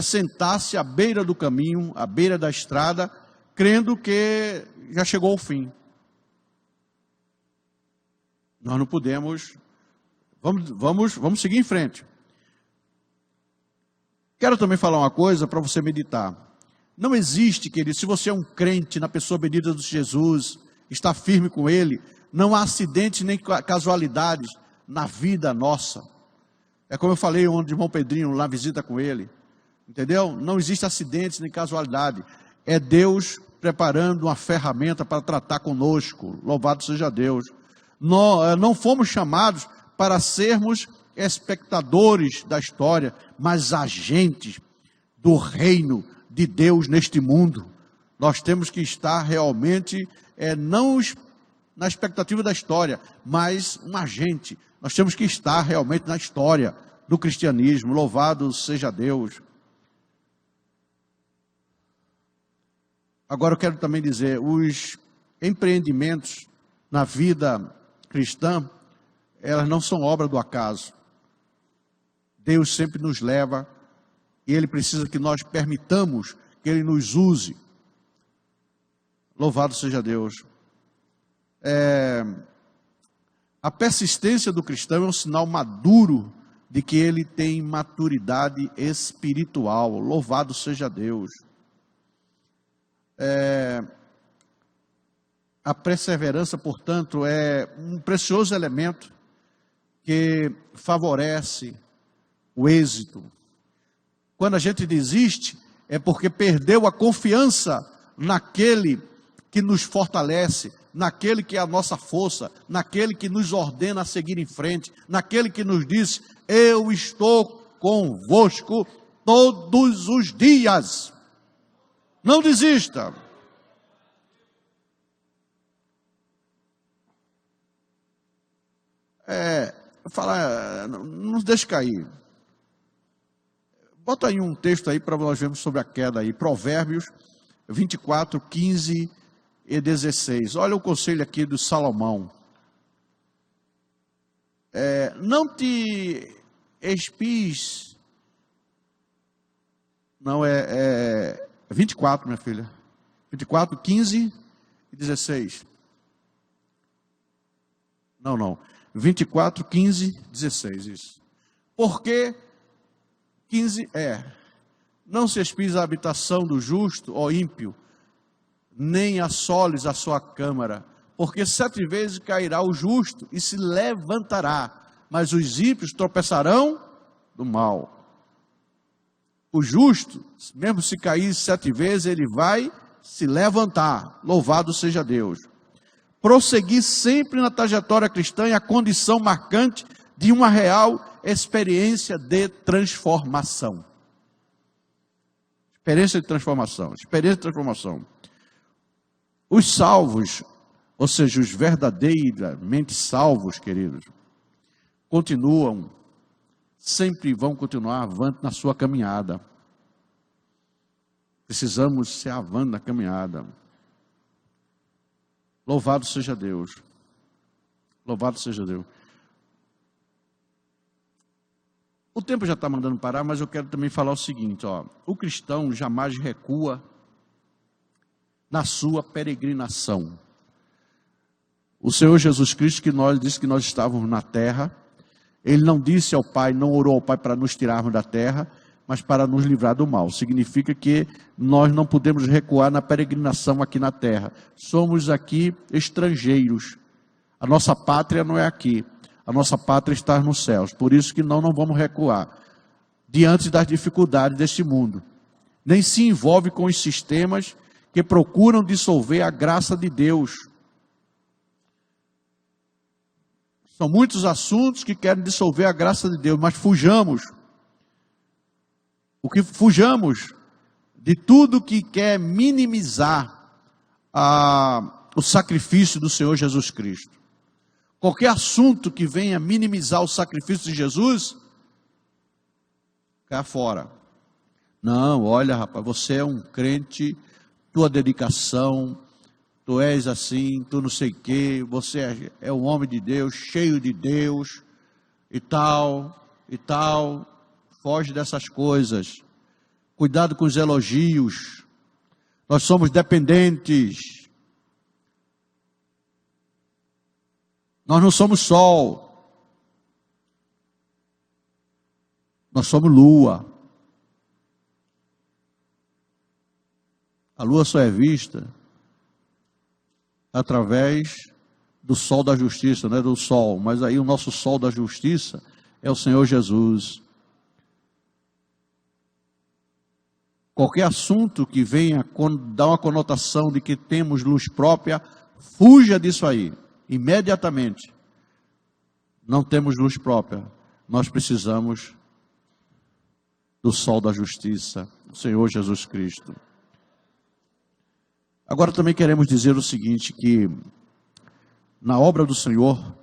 sentar-se à beira do caminho, à beira da estrada, crendo que já chegou ao fim. Nós não podemos. Vamos seguir em frente. Quero também falar uma coisa para você meditar. Não existe, querido, se você é um crente na pessoa bendita de Jesus, está firme com Ele, não há acidentes nem casualidades na vida nossa. É como eu falei ontem de irmão Pedrinho, na visita com ele. Entendeu? Não existe acidentes nem casualidade. É Deus preparando uma ferramenta para tratar conosco. Louvado seja Deus. Não fomos chamados para sermos espectadores da história, mas agentes do reino de Deus neste mundo. Nós temos que estar realmente, não na expectativa da história, mas um agente. Nós temos que estar realmente na história do cristianismo. Louvado seja Deus. Agora eu quero também dizer, os empreendimentos na vida cristã, elas não são obra do acaso. Deus sempre nos leva e Ele precisa que nós permitamos que Ele nos use. Louvado seja Deus. A persistência do cristão é um sinal maduro de que ele tem maturidade espiritual. Louvado seja Deus. A perseverança, portanto, é um precioso elemento que favorece o êxito. Quando a gente desiste, é porque perdeu a confiança naquele que nos fortalece, naquele que é a nossa força, naquele que nos ordena a seguir em frente, naquele que nos diz: eu estou convosco todos os dias. Não desista. falar, não nos deixe cair. Bota aí um texto aí para nós vermos sobre a queda aí. Provérbios 24, 15 e 16. Olha o conselho aqui do Salomão. Não te espies. Não, 24, minha filha. 24, 15 e 16. Não. 24, 15, 16, isso. Porque 15 não se espies a habitação do justo, ó ímpio, nem assoles a sua câmara, porque 7 vezes cairá o justo e se levantará, mas os ímpios tropeçarão do mal. O justo, mesmo se cair 7 vezes, ele vai se levantar. Louvado seja Deus. Prosseguir sempre na trajetória cristã é a condição marcante de uma real experiência de transformação. Experiência de transformação. Os salvos, ou seja, os verdadeiramente salvos, queridos, sempre vão continuar avante na sua caminhada. Precisamos ser avante na caminhada. Louvado seja Deus. Louvado seja Deus. O tempo já está mandando parar, mas eu quero também falar o seguinte, o cristão jamais recua na sua peregrinação. O Senhor Jesus Cristo disse que nós estávamos na terra. Ele não disse ao Pai, não orou ao Pai para nos tirarmos da terra, mas para nos livrar do mal. Significa que nós não podemos recuar na peregrinação aqui na terra. Somos aqui estrangeiros. A nossa pátria não é aqui. A nossa pátria está nos céus. Por isso que não vamos recuar diante das dificuldades deste mundo. Nem se envolve com os sistemas que procuram dissolver a graça de Deus. São muitos assuntos que querem dissolver a graça de Deus, mas fujamos de tudo que quer minimizar o sacrifício do Senhor Jesus Cristo. Qualquer assunto que venha minimizar o sacrifício de Jesus, cai fora. Não, olha, rapaz, você é um crente, tua dedicação, tu és assim, tu não sei o quê, você é um homem de Deus, cheio de Deus, e tal. Foge dessas coisas. Cuidado com os elogios. Nós somos dependentes. Nós não somos sol. Nós somos lua. A lua só é vista através do sol da justiça, não é do sol, mas aí o nosso sol da justiça é o Senhor Jesus. Qualquer assunto que venha dar uma conotação de que temos luz própria, fuja disso aí, imediatamente. Não temos luz própria, nós precisamos do sol da justiça, o Senhor Jesus Cristo. Agora também queremos dizer o seguinte, que na obra do Senhor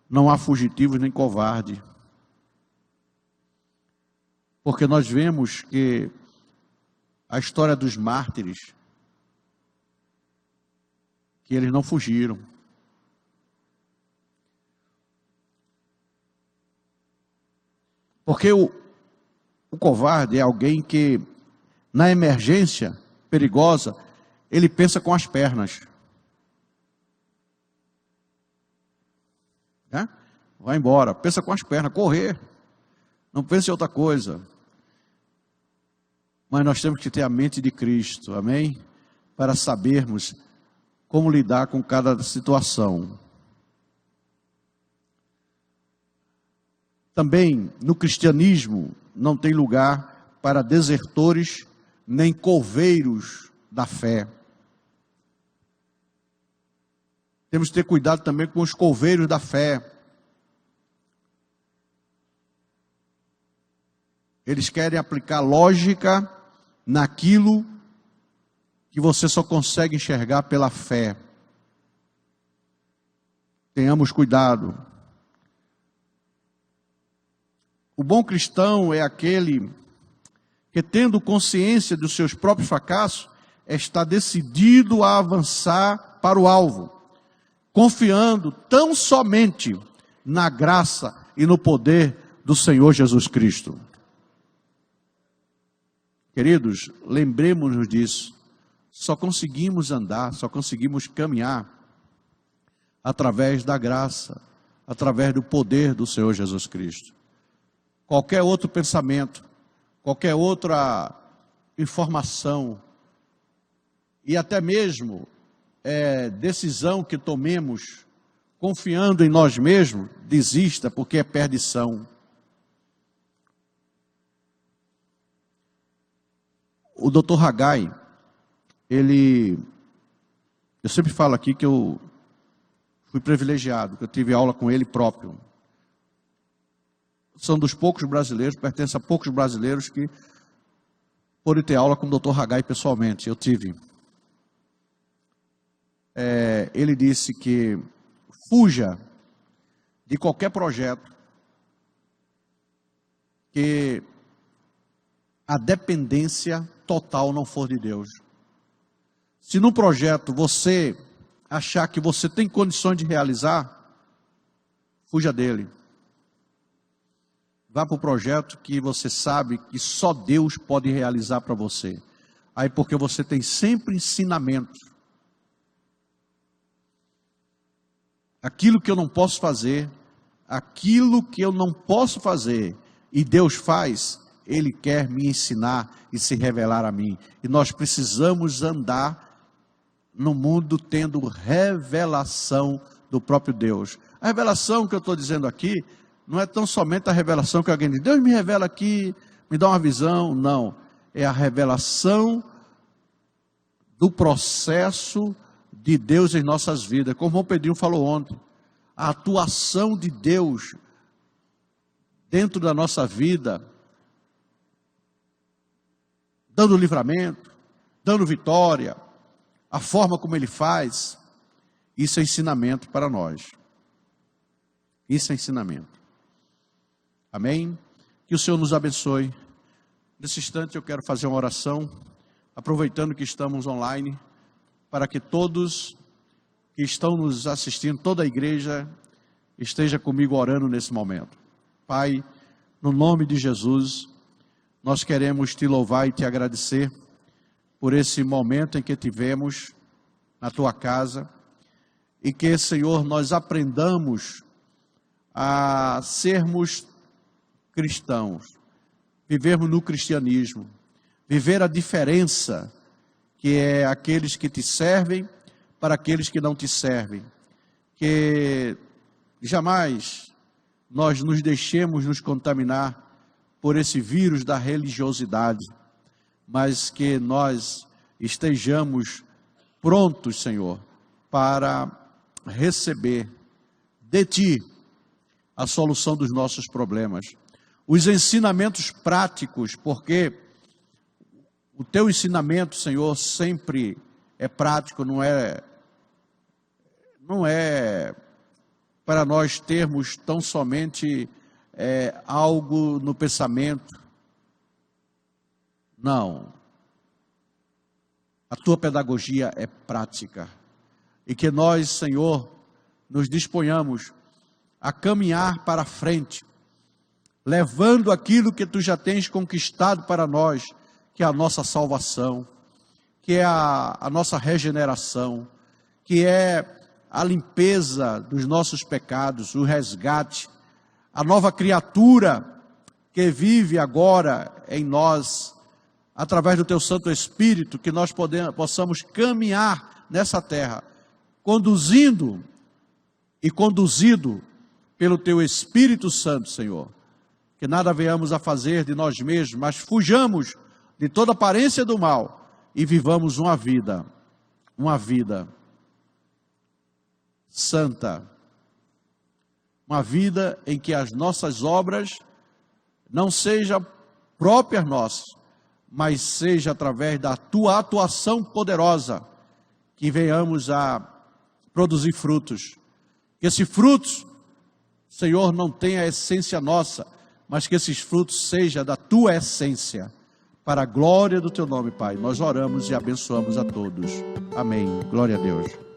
não há fugitivos nem covarde. Porque nós vemos que a história dos mártires, que eles não fugiram. Porque o covarde é alguém que, na emergência perigosa, ele pensa com as pernas. Vai embora, pensa com as pernas, correr. Não pense em outra coisa. Mas nós temos que ter a mente de Cristo, amém? Para sabermos como lidar com cada situação. Também, no cristianismo, não tem lugar para desertores, nem coveiros da fé. Temos que ter cuidado também com os coveiros da fé. Eles querem aplicar lógica naquilo que você só consegue enxergar pela fé. Tenhamos cuidado. O bom cristão é aquele que, tendo consciência dos seus próprios fracassos, está decidido a avançar para o alvo, confiando tão somente na graça e no poder do Senhor Jesus Cristo. Queridos, lembremos-nos disso. Só conseguimos andar, só conseguimos caminhar através da graça, através do poder do Senhor Jesus Cristo. Qualquer outro pensamento, qualquer outra informação e até mesmo decisão que tomemos confiando em nós mesmos, desista, porque é perdição. O Dr. Haggai, eu sempre falo aqui que eu fui privilegiado, que eu tive aula com ele próprio. São dos poucos brasileiros, pertence a poucos brasileiros que podem ter aula com o Dr. Haggai pessoalmente. Eu tive. Ele disse que fuja de qualquer projeto que a dependência total não for de Deus. Se no projeto você achar que você tem condições de realizar, fuja dele. Vá para o projeto que você sabe que só Deus pode realizar para você. Aí porque você tem sempre ensinamentos. Aquilo que eu não posso fazer, e Deus faz, Ele quer me ensinar e se revelar a mim. E nós precisamos andar no mundo tendo revelação do próprio Deus. A revelação que eu estou dizendo aqui, não é tão somente a revelação que alguém diz, Deus me revela aqui, me dá uma visão. Não, é a revelação do processo de Deus em nossas vidas. Como o irmão Pedrinho falou ontem, a atuação de Deus dentro da nossa vida, dando livramento, dando vitória, a forma como Ele faz, isso é ensinamento para nós. Isso é ensinamento. Amém? Que o Senhor nos abençoe. Nesse instante eu quero fazer uma oração, aproveitando que estamos online, para que todos que estão nos assistindo, toda a igreja, esteja comigo orando nesse momento. Pai, no nome de Jesus, nós queremos te louvar e te agradecer por esse momento em que tivemos na tua casa, e que, Senhor, nós aprendamos a sermos cristãos, vivermos no cristianismo, viver a diferença, que é aqueles que te servem para aqueles que não te servem. Que jamais nós nos deixemos nos contaminar por esse vírus da religiosidade, mas que nós estejamos prontos, Senhor, para receber de Ti a solução dos nossos problemas. Os ensinamentos práticos, porque o Teu ensinamento, Senhor, sempre é prático, não é para nós termos tão somente algo no pensamento. Não. A Tua pedagogia é prática. E que nós, Senhor, nos disponhamos a caminhar para frente, levando aquilo que Tu já tens conquistado para nós, que é a nossa salvação, que é a nossa regeneração, que é a limpeza dos nossos pecados, o resgate, a nova criatura que vive agora em nós, através do Teu Santo Espírito, que nós possamos caminhar nessa terra, conduzindo e conduzido pelo Teu Espírito Santo, Senhor. Que nada venhamos a fazer de nós mesmos, mas fujamos de toda aparência do mal e vivamos uma vida santa, uma vida em que as nossas obras não sejam próprias nossas, mas seja através da Tua atuação poderosa, que venhamos a produzir frutos. Que esses frutos, Senhor, não tenha a essência nossa, mas que esses frutos sejam da tua essência, para a glória do teu nome, Pai. Nós oramos e abençoamos a todos. Amém. Glória a Deus.